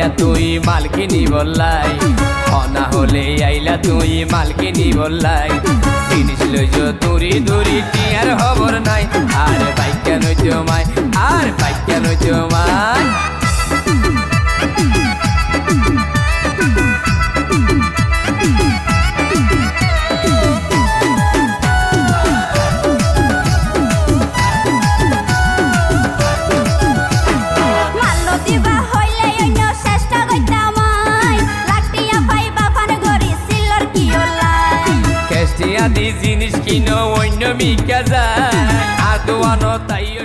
আইলা তুই মালকিনি বললাই, অনা হলে আইলা তুই মালকিনি বললাই। জিনিস লইজ দূরি দূরি টিয়ার খবর নাই, আর বাইক কেন জমায়, আর বাইক কেন জমায়। জিনিস কিনো অন্য মিকা যায়, আদোয়ানো তাইও